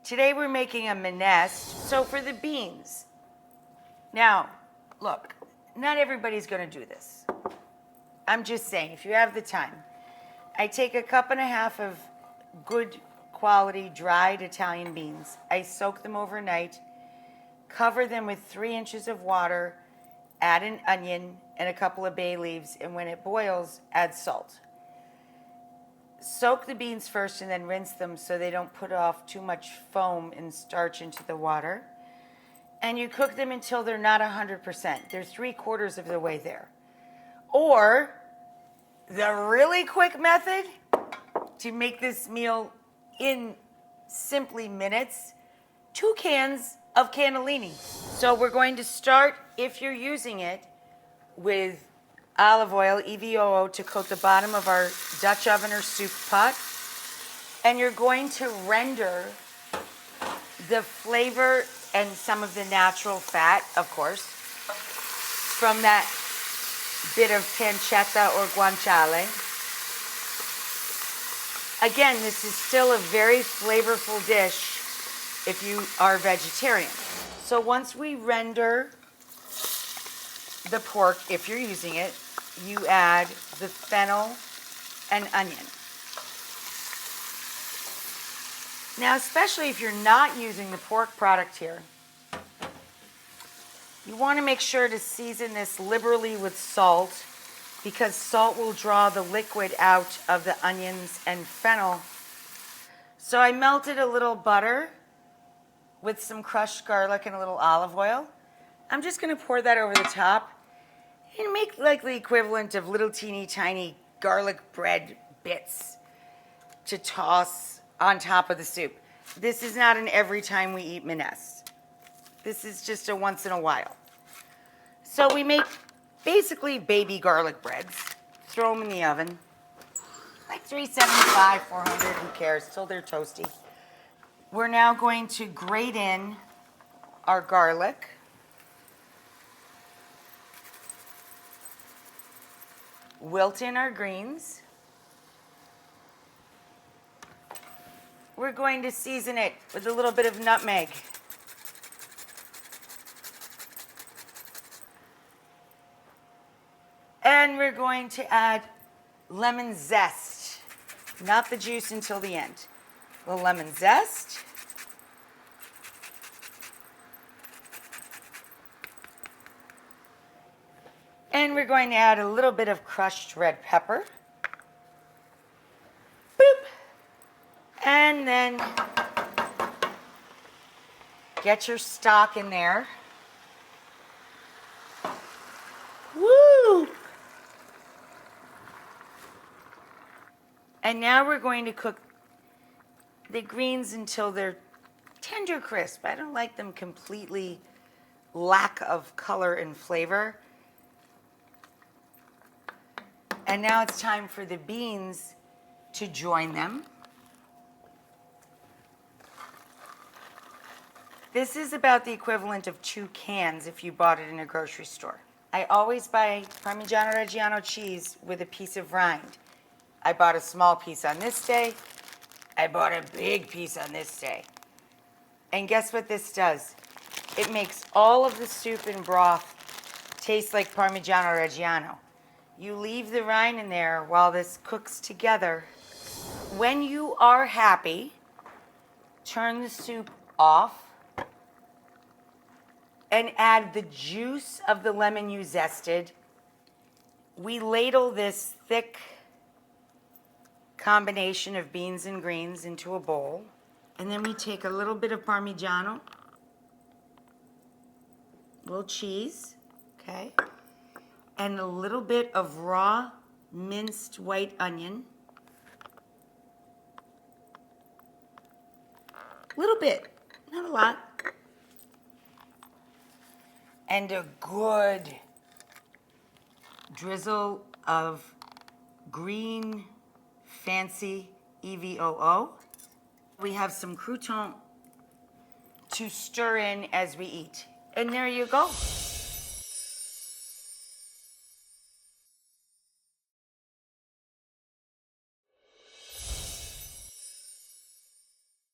Today we're making a minestra. So for the beans, now, look, not everybody's gonna do this. I'm just saying, if you have the time, I take 1.5 cups of good quality dried Italian beans. I soak them overnight, cover them with 3 inches of water, add an onion and a couple of bay leaves, and when it boils, add salt. Soak the beans first and then rinse them so they don't put off too much foam and starch into the water. And you cook them until they're not 100%. They're 3/4 of the way there. Or the really quick method to make this meal in simply minutes, 2 cans of cannellini. So we're going to start, if you're using it, with olive oil, EVOO, to coat the bottom of our Dutch oven or soup pot. And you're going to render the flavor and some of the natural fat, of course, from that bit of pancetta or guanciale. Again, this is still a very flavorful dish if you are vegetarian. So once we render the pork, if you're using it, you add the fennel and onion. Now, especially if you're not using the pork product here, you want to make sure to season this liberally with salt, because salt will draw the liquid out of the onions and fennel. So I melted a little butter with some crushed garlic and a little olive oil. I'm just going to pour that over the top and make like the equivalent of little teeny tiny garlic bread bits to toss on top of the soup. This is not an every time we eat minestra. This is just a once in a while. So we make basically baby garlic breads, throw them in the oven, like 375, 400, who cares, till they're toasty. We're now going to grate in our garlic. Wilt in our greens. We're going to season it with a little bit of nutmeg. And we're going to add lemon zest, not the juice until the end. The lemon zest. And we're going to add a little bit of crushed red pepper. Boop. And then get your stock in there. Woo! And now we're going to cook the greens until they're tender crisp. I don't like them completely lack of color and flavor. And now it's time for the beans to join them. This is about the equivalent of 2 cans if you bought it in a grocery store. I always buy Parmigiano Reggiano cheese with a piece of rind. I bought a small piece on this day. I bought a big piece on this day. And guess what this does? It makes all of the soup and broth taste like Parmigiano Reggiano. You leave the rind in there while this cooks together. When you are happy, turn the soup off and add the juice of the lemon you zested. We ladle this thick combination of beans and greens into a bowl. And then we take a little bit of Parmigiano, a little cheese, okay? And a little bit of raw minced white onion. A little bit, not a lot. And a good drizzle of green fancy EVOO. We have some croutons to stir in as we eat. And there you go.